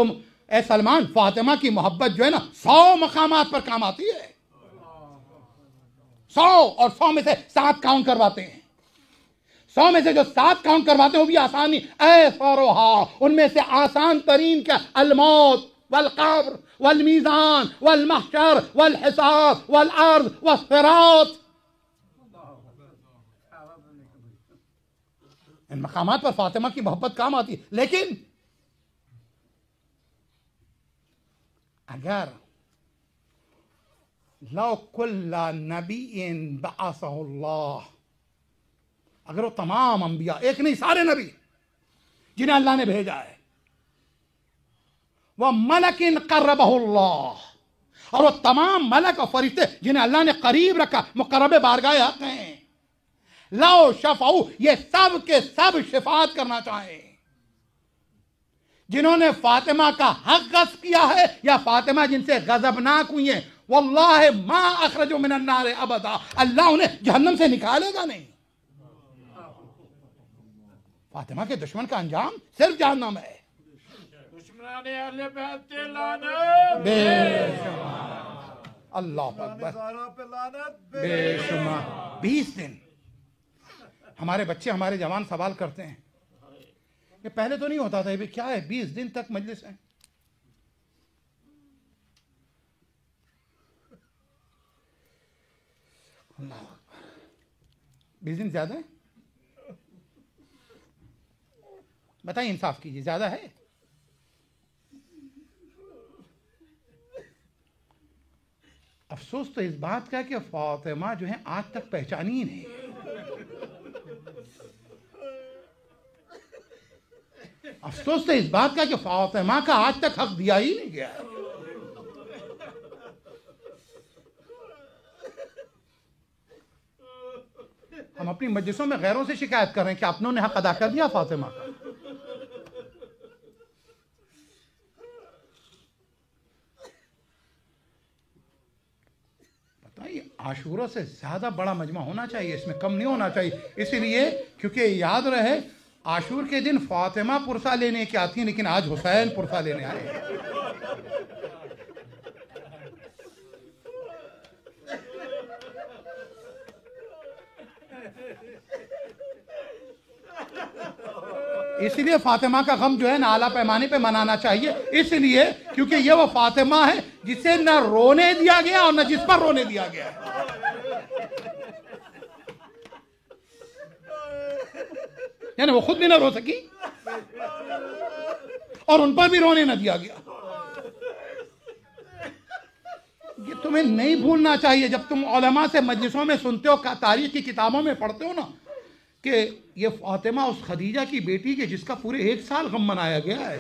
तुम ए सलमान, फातिमा की मोहब्बत जो है ना 100 मकामात पर काम आती है। 100 और 100 में से 7 काउंट करवाते हैं। 100 में से जो 7 काउंट करवाते हैं वो भी आसानी ऐसरोहा, उनमें से आसान तरीन क्या, अलमौत वल कब्र वल मीज़ान वल महशर वल हिसाब वल अर्ज़ वल सिरात। इन मकामात पर फातिमा की मोहब्बत काम आती है। लेकिन अगर लौ कुल्ला नबीइन बअसहुल्लाह, अगर वो तमाम अंबिया, एक नहीं सारे नबी जिन्हें अल्लाह ने भेजा है, वह मलकिन कर्रबहुल्लाह, और वो तमाम मलक और फरिश्ते जिन्हें अल्लाह ने करीब रखा, मुकर्रब बारगाह हक़ हैं, लो शफ़ाऊ, ये सब के सब शिफात करना चाहें, जिन्होंने फातिमा का हक गस्ब किया है या फातिमा जिनसे गजबनाक हुई है, वल्लाहि मा अखरजो मिनन नार अबदा, अल्लाह उन्हें जहन्नम से निकालेगा नहीं। फातिमा के दुश्मन का अंजाम सिर्फ जहन्नम है। अल्लाह अकबर, बेशुमार 20 दिन हमारे बच्चे, हमारे जवान सवाल करते हैं, ये पहले तो नहीं होता था, ये क्या है 20 दिन तक मजलिस है। अल्लाह अकबर, 20 दिन ज्यादा है? बताइए, इंसाफ कीजिए, ज्यादा है? अफसोस तो इस बात का कि फातिमा जो है आज तक पहचानी ही नहीं। अफसोस तो इस बात का कि फातिमा का आज तक हक दिया ही नहीं गया। हम अपनी मजलिसों में गैरों से शिकायत कर रहे हैं कि अपनों ने हक अदा कर दिया फातिमा का। बताइए, आशूरा से ज्यादा बड़ा मजमा होना चाहिए, इसमें कम नहीं होना चाहिए। इसीलिए क्योंकि याद रहे, आशूर के दिन फातिमा पुरसा लेने की आती है, लेकिन आज हुसैन पुरसा लेने आए। इसलिए फातिमा का गम जो है ना आला पैमाने पे मनाना चाहिए, इसलिए क्योंकि ये वो फातिमा है जिसे न रोने दिया गया और न जिस पर रोने दिया गया। यानी वो खुद भी ना रो सकी और उन पर भी रोने न दिया गया। ये तुम्हें नहीं भूलना चाहिए जब तुम उलमा से मजलिसों में सुनते हो, तारीख की किताबों में पढ़ते हो ना, कि ये फातिमा उस खदीजा की बेटी के जिसका पूरे 1 साल गम मनाया गया है।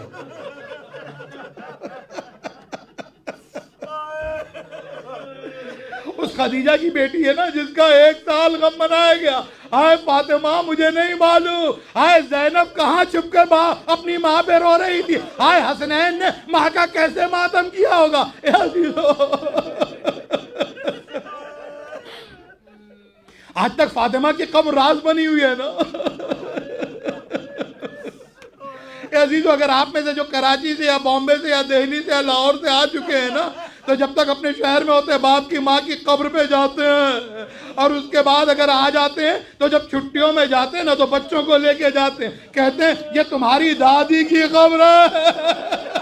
उस खदीजा की बेटी है ना जिसका 1 साल गम मनाया गया। हाय फातिमा, मुझे नहीं मालूम। हाय ज़ैनब कहाँ छुप कर अपनी माँ पे रो रही थी। हाय हसनैन ने माँ का कैसे मातम किया होगा। आज तक फातिमा की कब्र राज बनी हुई है ना। अजीजों, अगर आप में से जो कराची से या बॉम्बे से या दिल्ली से या लाहौर से आ चुके हैं ना, तो जब तक अपने शहर में होते हैं बाप की माँ की कब्र पे जाते हैं, और उसके बाद अगर आ जाते हैं तो जब छुट्टियों में जाते हैं ना तो बच्चों को लेके जाते हैं, कहते हैं ये तुम्हारी दादी की कब्र है।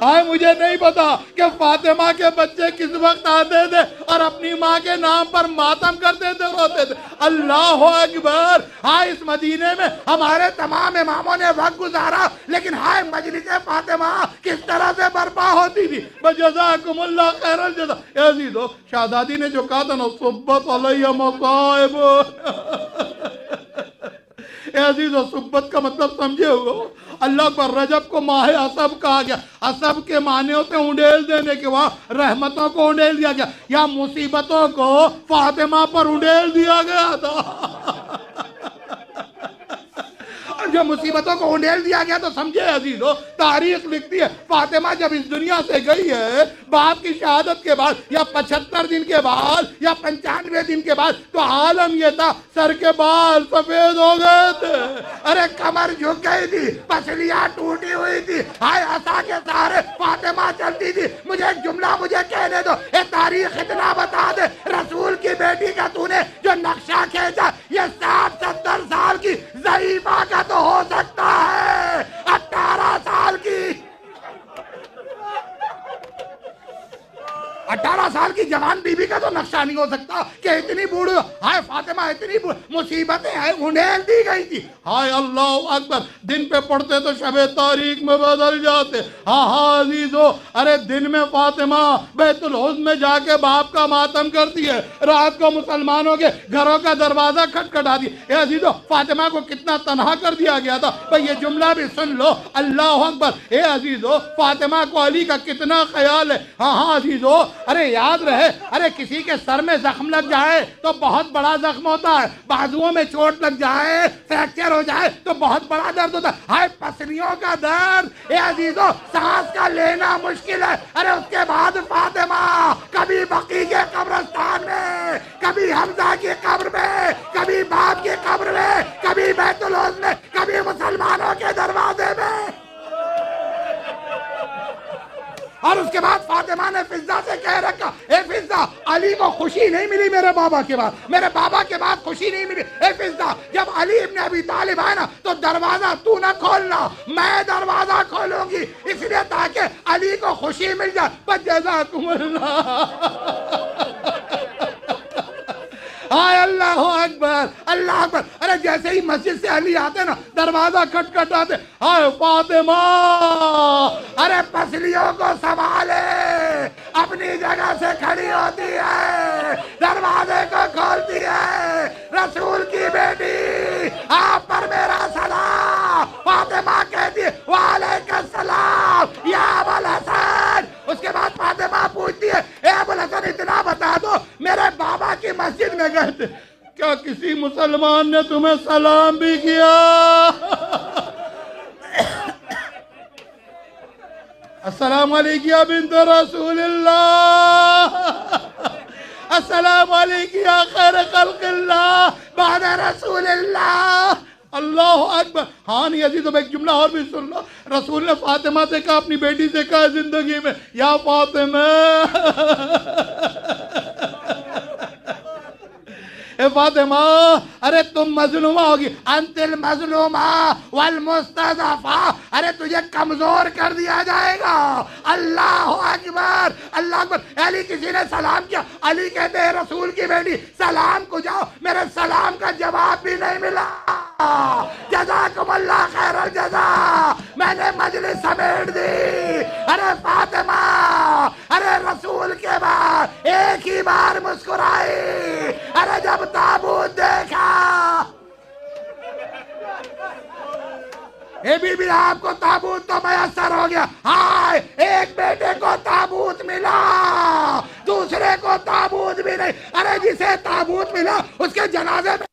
हाय मुझे नहीं पता कि फातिमा के बच्चे किस वक्त आते थे और अपनी माँ के नाम पर मातम करते थे, रोते थे। अल्लाह अकबर। हाय इस मदीने में हमारे तमाम इमामों ने वक्त गुजारा, लेकिन हाय मजलिस फातिमा किस तरह से बर्पा होती थी। जज़ाकुमुल्लाह खैरल जज़ा। अज़ीज़ों, शाहज़ादी ने जो कहा था ना, सुब्बत अलैया मसाइब। अज़ीज़ों, सुब्बत का मतलब समझे हो? अल्लाह पर रजब को माह असब कहा गया। असब के माने होते उंडेल देने के, वहां रहमतों को उंडेल दिया गया, या मुसीबतों को फातिमा पर उंडेल दिया गया था। जो मुसीबतों को उंडेल दिया गया। तो समझे अजीजों, तारीख लिखती है फातिमा जब इस दुनिया से गई है बाप की शहादत के बाद, या 75 दिन के बाद, या 95 दिन के बाद, तो आलम यह था सर के बाल सफेद हो गए थे, अरे कमर झुक गई थी, पसलियां टूटी हुई थी, हाय आशा के सहारे फातिमा चलती थी। मुझे एक जुमला मुझे कहने दो, ये तारीख इतना बता दे, रसूल की बेटी का तूने जो नक्शा खींचा, ये 60-70 साल की ज़ईफ़ा का तो हो सकता है, 18 साल की, 18 साल की जवान बीबी का तो नक्शा नहीं हो सकता कि इतनी बूढ़ी। हाय फातिमा इतनी मुसीबतें हैं, उंडेल दी गई थी। हाय अल्लाह अकबर, दिन पे पढ़ते तो शबे तारीख में बदल जाते। हाँ हाँ अजीजो, अरे दिन में फातिमा बैतुल हुज़्न में जाके बाप का मातम करती है, रात को मुसलमानों के घरों का दरवाजा खटखटाती है। अजीजो फातिमा को कितना तनहा कर दिया गया था, भाई ये जुमला भी सुन लो, अल्लाह अकबर। ए अजीजो, फातिमा को अली का कितना ख्याल है। हाँ हाँ अजीजो, अरे याद रहे, अरे किसी के सर में जख्म लग जाए तो बहुत बड़ा जख्म होता है, बाजुओं में चोट लग जाए, फ्रैक्चर हो जाए तो बहुत बड़ा दर्द होता है। हाय पसलियों का दर्द, ए अजीजों सांस का लेना मुश्किल है। अरे उसके बाद फातिमा कभी बकी के कब्रिस्तान में, कभी हमजा की कब्र में, कभी बाप की कब्र में, कभी बैतुल हुज़्न में, कभी मुसलमानों के दरवाजे में। और उसके बाद फातिमा ने फिजा से कह रखा, ए फिजा, अली को खुशी नहीं मिली मेरे बाबा के बाद, मेरे बाबा के बाद खुशी नहीं मिली। ए फिजा, जब अली इब्न अबी तालिब आए ना तो दरवाजा तू ना खोलना, मैं दरवाजा खोलूंगी, इसलिए ताकि अली को खुशी मिल जाए। बस जज़ाकुमुल्लाह। हाय अल्लाह अकबर, अल्लाह अकबर। अरे जैसे ही मस्जिद से अली आते ना दरवाजा खटखटाते, हाय फातिमा, अरे पसलियों को संभाले, अपनी जगह से खड़ी होती है, दरवाजे को खोलती है, रसूल की बेटी आप पर मेरा सलाम। फातिमा कहती है वालेकुम सलाम या अबुल हसन। उसके बाद फातिमा पूछती है, ए अबुल हसन इतना बता दो, मेरे बाबा की मस्जिद में गए थे, क्या किसी मुसलमान ने तुम्हें सलाम भी किया? अस्सलाम वालेकुम या बिन्त रसूलिल्लाह, अस्सलाम वालेकुम या खैर खल्क़िल्लाह बाद रसूलिल्लाह। अल्लाह अकबर। हाँ नहीं अजीज, तो एक जुमला और भी सुन लो। रसूल ने फातिमा से कहा, अपनी बेटी से कहा जिंदगी में, या फातिमा, ए फातिमा, अरे तुम मजलूमा होगी, अंतिल मजलूमा वल मुस्तज़फ़ा, अरे तुझे कमजोर कर दिया जाएगा। अल्लाह अकबर, अल्लाह अकबर। अली किसी ने सलाम किया, अली कहते हैं रसूल की बेटी सलाम को जाओ, मेरे सलाम का जवाब भी नहीं मिला। जज़ाकुमुल्लाह खैरल जज़ा, मैंने मजलिस समेट दी। अरे फातिमा, अरे रसूल के बाद एक ही बार मुस्कुराई, अरे जब ताबूत देखा। ए बीबी, आपको ताबूत तो मयसर हो गया। हाय, एक बेटे को ताबूत मिला, दूसरे को ताबूत भी नहीं। अरे जिसे ताबूत मिला उसके जनाजे में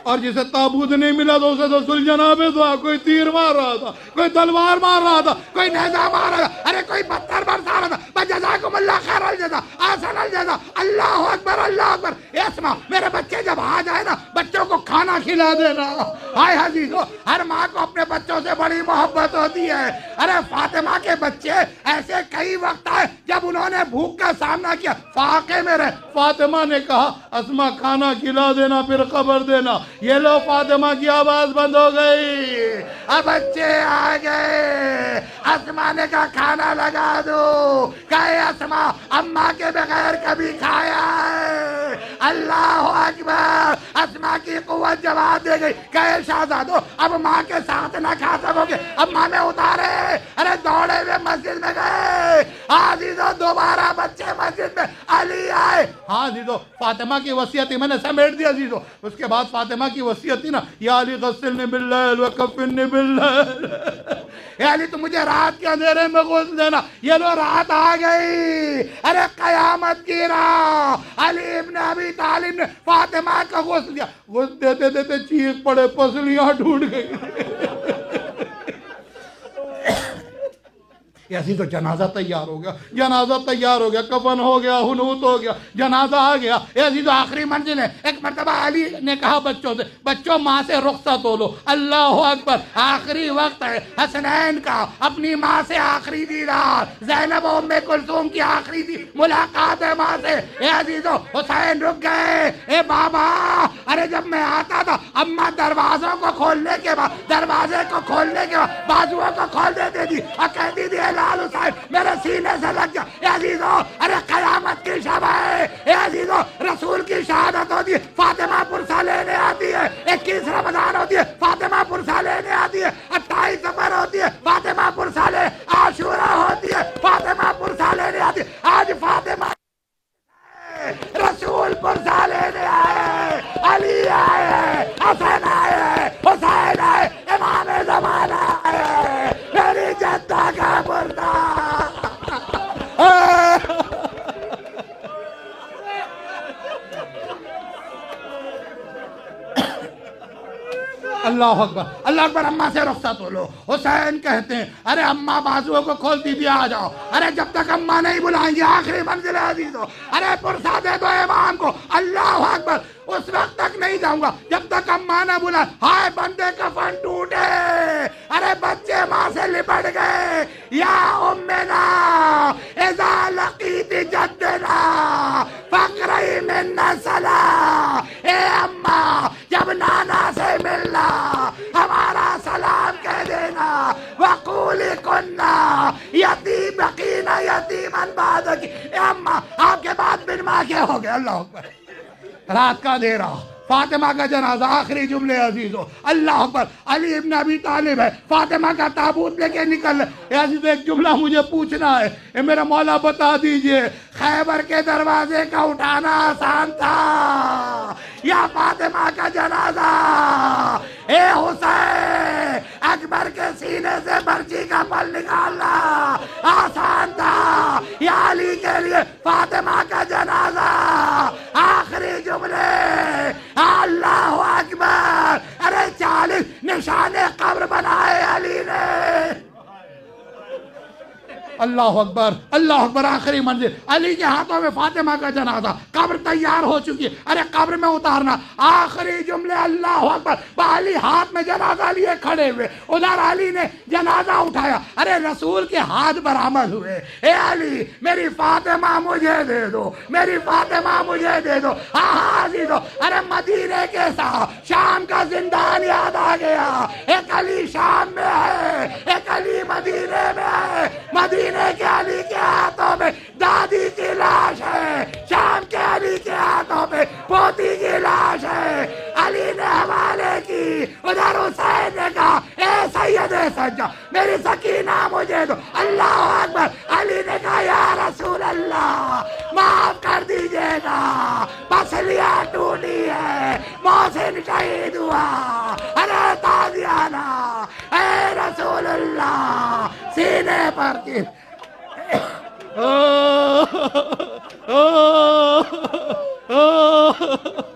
और जिसे ताबूत नहीं मिला तो उसे तो सुलझना भी था। कोई तीर मार रहा था, कोई तलवार मार रहा था, कोई नेज़ा मार रहा था, अरे कोई पत्थर बरसा रहा था। बस जज़ाकुमुल्लाह खैरल जज़ा, आसनल जज़ा। अल्लाह अकबर, अल्लाह अकबर। एस्मा, मेरे बच्चे जब आ जाए ना, बच्चों को खाना खिला देना। हाय हजीजो, हर माँ को अपने बच्चों से बड़ी मोहब्बत होती है। अरे फातिमा के बच्चे ऐसे कई वक्त आए जब उन्होंने भूख का सामना किया, फाके में रहे। फातिमा ने कहा, अस्मा खाना खिला देना फिर खबर देना। ये लो फातिमा की आवाज बंद हो गई, अब बच्चे आ गए। अस्मा ने कहा खाना लगा दो। कहे अस्मा, अम्मा के बगैर कभी खाया है? अल्लाह अकबर। अस्मा की कुव्वत जवाब दे गई। कहे शहजादो, अब माँ के साथ ना खा सकोगे, अब माँ में उतारे। अरे दौड़े हुए मस्जिद में गए। आजीज अजीजों दोबारा बच्चे मस्जिद में अली आए। हाँ अजीजों, फातिमा की वसीयत थी, मैंने समेट दिया अजीजों। उसके बाद फातिमा की वसीयत थी ना, या अली गस्सिलनी बिल्लैल व कफ़िनी बिल्लैल, या अली तुम मुझे रात के अंधेरे में गुस्ल देना। ये लो रात आ गई, अरे कयामत की रात। अली इब्न अबी तालिब ने फातिमा का गुस्ल दिया, गुस्ल देते देते चीख पड़े, पसलियां टूट गई। ऐसी तो जनाजा तैयार हो गया, जनाजा तैयार हो गया, कफन हो गया, हुनूत हो गया, जनाजा आ गया। ऐसी तो आखिरी मंजिल है। एक मरतबा अली ने कहा बच्चों से, बच्चों माँ से रुखसत हो लो, अल्लाह अकबर, आखिरी वक्त है। हसनैन का अपनी माँ से आखिरी दीदार, ज़ैनब उम्मे कुलसूम की आखिरी मुलाकात है माँ से। ए अजीजों, हुसैन रुक गए। ए बाबा, अरे जब मैं आता था अम्मा दरवाजों को खोलने के बाद, दरवाजे को खोलने के बाद बाजुओं को खोल देती थी और कहती थी लाल हुसैन मेरे सीने से लग जा। ए अजीजों, अरे कयामत की शब है। ए अजीजों, रसूल की शहादत होती है, फातिमा पुरसा लेने आती है। 21 रमजान होती है, फातिमा पुरसा लेने आती है। 28 सफर होती है, फातिमा पुरसा ले। आशूरा होती है, फातिमा पुरसा लेने आती है। आज फातिमा रसूल पुरसा लेने आए, अली आए, हसन आए, हुसैन आए, इमाम ज़माना आए, मेरी जद्दा का पुरसा। अल्लाह अकबर, अल्लाह अकबर। अम्मा से रुखसत हो लो। हुसैन कहते हैं, अरे अम्मा बाजुओं को खोल दीजिए, आ जाओ। अरे जब तक अम्मा नहीं बुलाएंगे, आखिरी मंजिल है अजीजों, अरे पुरसा दे दो इमाम को। अल्लाह अकबर, उस वक्त तक नहीं जाऊंगा जब तक अम्मा ना बुला। हाय बंदे कफन टूटे, अरे बच्चे माँ से लिपट गए। या उम्मेना इज़ा लक़ीती जद्दना फ़क़री मिन्ना सला। ए अम्मा, जब नाना से मिलना हमारा सलाम कह देना। वक़ूली कुन्ना यतीम बक़ीना यतीमन बादकी। अम्मा, आपके बाद बिन माँ के हो गए। अल्लाह अकबर। रात का अंधेरा, फातिमा का जनाजा, आखिरी जुमले अजीजों, अल्लाह अकबर। अली इब्न अबी तालिब है, फातिमा का ताबूत लेके निकल। अजीज एक जुमला मुझे पूछना है, ए मेरा मौला बता दीजिए, खैबर के दरवाजे का उठाना आसान था या फातिमा का जनाजा? ए हुसैन, अकबर के सीने से बर्ची का पल निकालना आसान था या अली के लिए फातिमा का जनाजा? आखिरी जुमले, अल्लाह अकबर। अरे 40 निशाने कब्र बनाए अली ने। अल्लाह अकबर, अल्लाह अकबर। आखिरी मंजिल, अली के हाथों में फातिमा का जनाजा, कब्र तैयार हो चुकी है, अरे कब्र में उतारना। आखिरी जुमले, अल्लाह अकबर। अली हाथ में जनाजा लिए खड़े हुए, उधर अली ने जनाजा उठाया। अरे रसूल के हाथ बरामद हुए। ए अली, मेरी फातिमा मुझे दे दो, मेरी फातिमा मुझे दे दो। हाँ दे दो। अरे मदीने के साथ शाम का जिंदान याद आ गया। एक अली शाम में है, एक अली मदीने में है। मदीने के अली के हाथों में दादी की लाश है, शाम के अली के हाथों में पोती की लाश है। अली ने हवाले की, उधर हुसैन ने कहा, ए सैयद सज्जा, मेरी सकीना मुझे दो। अल्लाह अकबर। अली ने कहा, या रसूल अल्लाह, माफ कर दीजिएगा, पसलियां टूटी है, मोहसिन शहीद हुआ। अरे ताजियाना, ए रसूल अल्लाह, सीने पर की ओ, ओ, ओ, ओ,